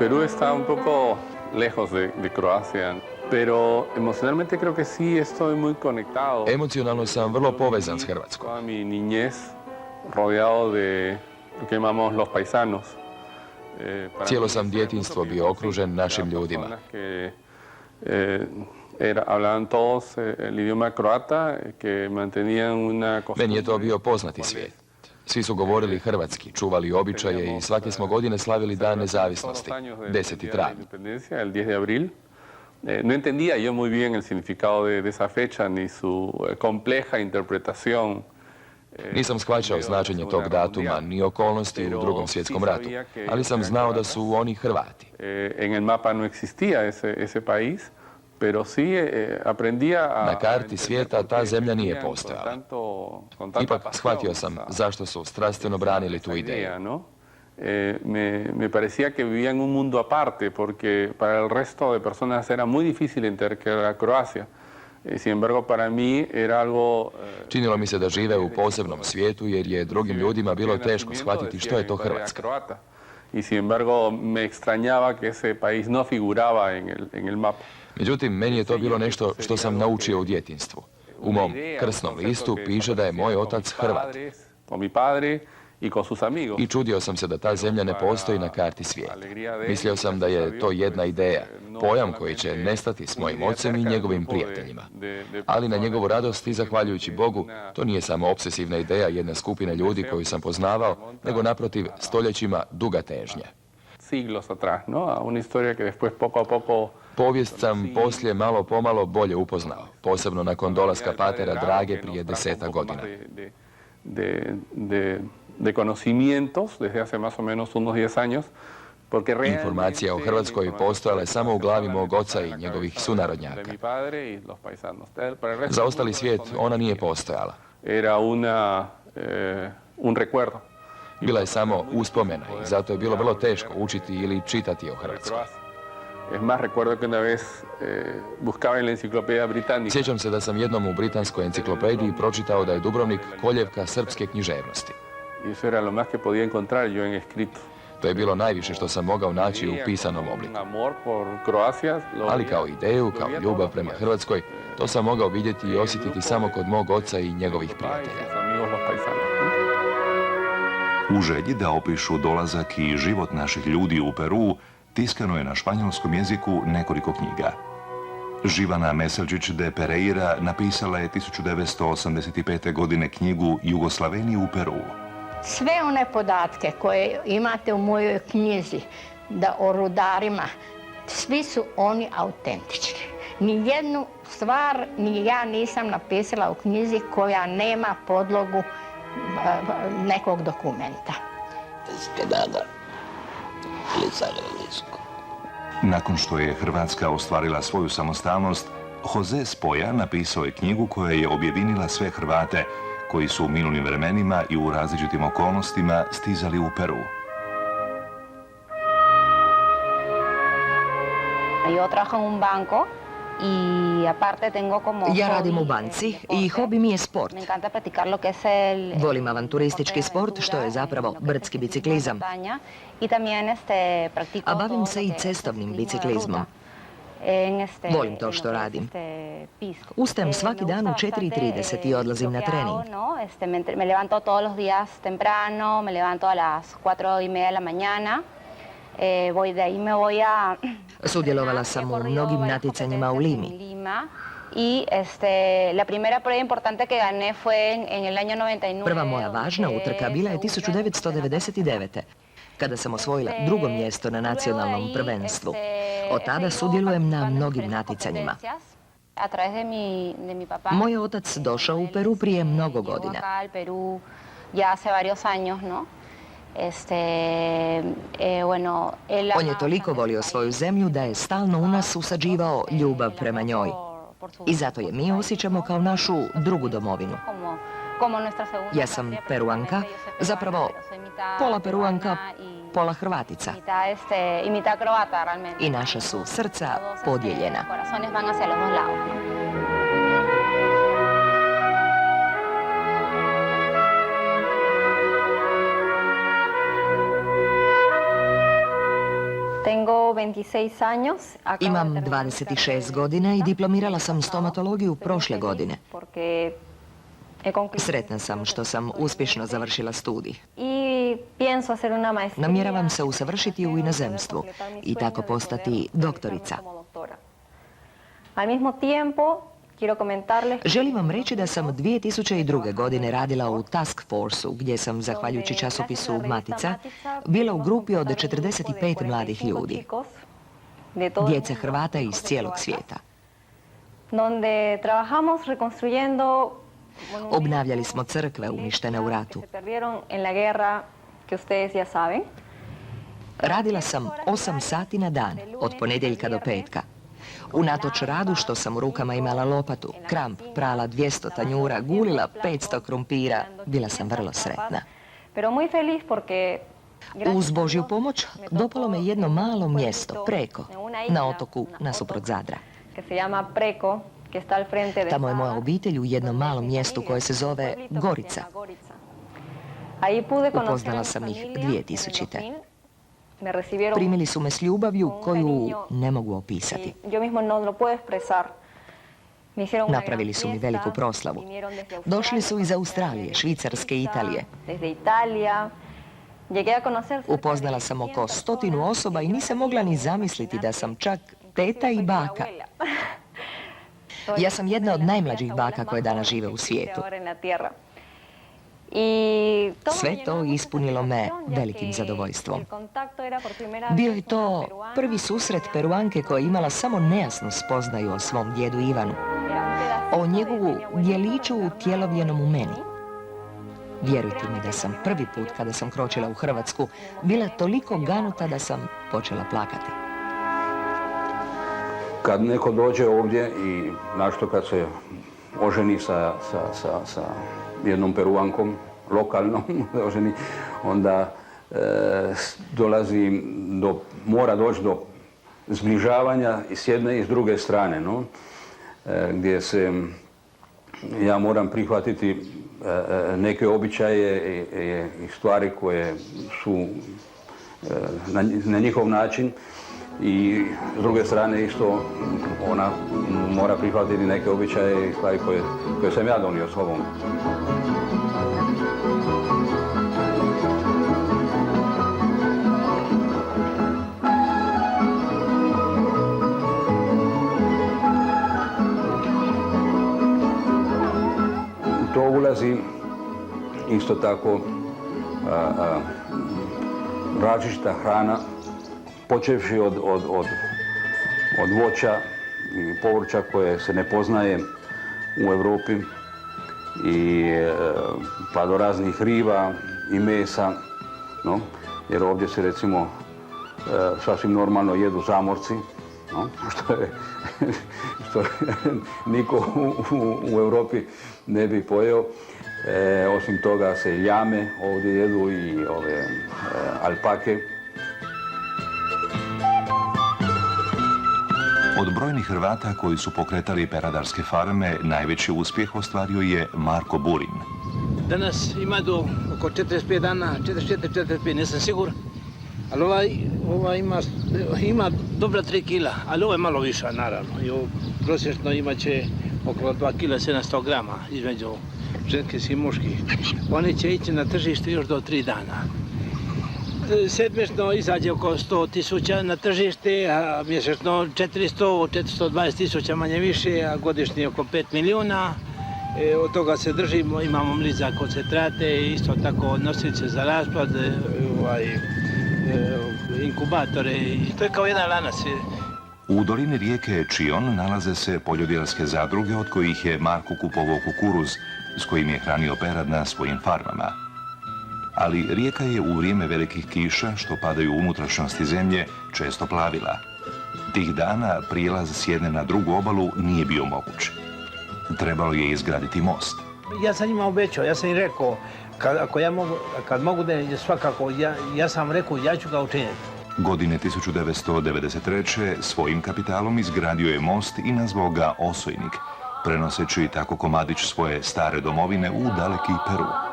Perú está un poco lejos de Croacia, pero emocionalmente creo que sí estoy muy conectado. Emocionalno sam vrlo povezan s Hrvatskom. Toda mi niñez rodeado de lo que llamamos los paisanos. Cijelo sam djetinjstvo bio okružen našim ljudima. Hablaban todos el idioma croata, que mantenían una costumbre. Meni je to bio poznati svijet. Svi su govorili hrvatski, čuvali običaje i svake smo godine slavili Dan nezavisnosti, 10. travnja. El 10 de abril. No entendía yo muy bien el significado de esa fecha ni su compleja interpretación. Nisam shvaćao značenje tog datuma ni okolnosti u Drugom svjetskom ratu, ali sam znao da su oni Hrvati. En el mapa no existía ese país, pero sí aprendía a... Na karti svijeta ta zemlja nije postojala. Ipak shvatio sam zašto su strastveno branili tu ideju. Me parecía que vivían en un mundo aparte, porque para el resto de personas era muy difícil entender a Croacia. Sin embargo, para mí era algo... Činilo mi se da žive u posebnom svijetu jer je drugim ljudima bilo teško shvatiti što je to Hrvatska. Y sin embargo, me extrañaba que ese país no figuraba en el mapa. Međutim, meni je to bilo nešto što sam naučio u djetinjstvu. U mom krsnom listu piše da je moj otac Hrvat. I čudio sam se da ta zemlja ne postoji na karti svijeta. Mislio sam da je to jedna ideja, pojam koji će nestati s mojim ocem i njegovim prijateljima. Ali na njegovu radost i zahvaljujući Bogu, to nije samo obsesivna ideja jedne skupine ljudi koju sam poznavao, nego naprotiv stoljećima duga težnja. Povijest sam poslije malo pomalo bolje upoznao, posebno nakon dolaska patera Drage prije 10 godina. De conocimientos desde hace más o menos unos 10 años. Informacija o Hrvatskoj postojala je samo u glavi mog oca i njegovih sunarodnjaka. Za ostali svijet ona nije postojala. Era un recuerdo. Bila je samo uspomena i zato je bilo vrlo teško učiti ili čitati o Hrvatskoj. Es más, recuerdo que una vez buscaba en la enciclopedia británica. Sjećam se da sam jednom u britanskoj enciklopediji pročitao da je Dubrovnik koljevka srpske književnosti. Y eso era lo más que podía encontrar yo en escrito. To je bilo najviše što sam mogao naći u pisanom obliku. Ali kao ideju, kao ljubav prema Hrvatskoj, to sam mogao vidjeti i osjetiti samo kod mog oca i njegovih prijatelja. U želji da opišu dolazak i život naših ljudi u Peru, tiskano je na španjolskom jeziku nekoliko knjiga. Živana Meselčić de Pereira napisala je 1985. godine knjigu Jugoslaveni u Peruu. Sve one podatke koje imate u mojoj knjizi o rudarima, svi su oni autentični. Nijednu stvar ni ja nisam napisala u knjizi koja nema podlogu nekog dokumenta. Nakon što je Hrvatska ostvarila svoju samostalnost, Jose Spoja napisao je knjigu koja je objedinila sve Hrvate koji su u minulim vremenima i u različitim okolnostima stizali u Peru. Ja radim u banci i hobi mi je sport. Volim avanturistički sport, što je zapravo brdski biciklizam. A bavim se i cestovnim biciklizmom. Volim to što radim. Ustajem svaki dan u 4:30 i odlazim na trening. Me levanto todos los días temprano, me levanto a las 4:30 de la mañana. De ahí me voy a... Sudjelovala sam u mnogim natjecanjima u Limi. I la primera prueba importante que gané fue en el año 99. Prva moja važna utrka bila je 1999. kada sam osvojila drugo mjesto na nacionalnom prvenstvu. Od tada sudjelujem na mnogim natjecanjima. Moj otac došao u Peru prije mnogo godina. On je toliko volio svoju zemlju da je stalno u nas usađivao ljubav prema njoj. I zato je mi osjećamo kao našu drugu domovinu. Ja sam Peruanka, zapravo pola Peruanka, pola Hrvatica. I naša su srca podijeljena. Imam 26 godina i diplomirala sam stomatologiju prošle godine. Sretna sam što sam uspješno završila studij. Namjeravam se usavršiti u inozemstvu i tako postati doktorica. Želim vam reći da sam 2002. godine radila u Task Force-u, gdje sam, zahvaljujući časopisu Matica, bila u grupi od 45 mladih ljudi, djece Hrvata iz cijelog svijeta. Obnavljali smo crkve uništene u ratu. Radila sam 8 sati na dan, od ponedjeljka do petka. Unatoč radu što sam u rukama imala lopatu, kramp, prala 200 tanjura, gulila 500 krumpira, bila sam vrlo sretna. Uz Božju pomoć dopalo me jedno malo mjesto, Preko, na otoku nasuprot Zadra. Tamo je moja obitelj u jednom malom mjestu koje se zove Gorica. Upoznala sam ih 2000. Primili su me s ljubavlju koju ne mogu opisati. Napravili su mi veliku proslavu. Došli su iz Australije, Švicarske i Italije. Upoznala sam oko 100 osoba i nisam mogla ni zamisliti da sam čak teta i baka. Ja sam jedna od najmlađih baka koje danas žive u svijetu. Sve to ispunilo me velikim zadovoljstvom. Bio je to prvi susret Peruanke koja je imala samo nejasnu spoznaju o svom djedu Ivanu, o njegovu djeliću utjelovljenom u meni. Vjerujte mi da sam prvi put kada sam kročila u Hrvatsku bila toliko ganuta da sam počela plakati. Kad neko dođe ovdje i našto kad se oženi sa jednom Peruankom, lokalnom, onda mora doći do zbližavanja i s jedne i s druge strane, no? Gdje se ja moram prihvatiti neke običaje i stvari koje su na njihov način i s druge strane isto ona mora prihvatiti neke običaje i stvari koje sam ja donio sobom. To ulazi isto tako različita hrana, počevši od voća i povrća koje se ne poznaje u Europi pa do raznih riba i mesa, no? Jer ovdje se recimo sasvim normalno jedu zamorci, no? što niko u Europi ne bi pojeo. Osim toga se jame ovdje jedu i ove alpake. Od brojnih Hrvata koji su pokretali peradarske farme, najveći uspjeh ostvario je Marko Burin. Danas ima do oko 45 dana, 44-45, nisam siguran. Ali ova ima dobra 3 kila, ali ovo je malo viša, naravno. I prosječno imaće oko 2 kila 700 grama između ženskih i muških. Oni će ići na tržište još do 3 dana. Sedmično izađe oko 100.000 na tržište, a mjesečno 420.000 manje više, a godišnje oko 5 milijuna. Od toga se držimo, imamo mliza koncentrate, isto tako nosice za rasplod, inkubatore, i to je kao jedan lanac. U dolini rijeke Čion nalaze se poljodjelske zadruge od kojih je Marko kupovao kukuruz s kojim je hranio perad na svojim farmama. Ali rijeka je u vrijeme velikih kiša, što padaju u unutrašnjosti zemlje, često plavila. Tih dana prijelaz s jedne na drugu obalu nije bio moguć. Trebalo je izgraditi most. Ja sam njima obećao, ja sam im rekao, kad mogu da svakako, ja sam rekao, ja ću ga učiniti. Godine 1993. svojim kapitalom izgradio je most i nazvao ga Osojnik, prenoseći tako komadić svoje stare domovine u daleki Peru.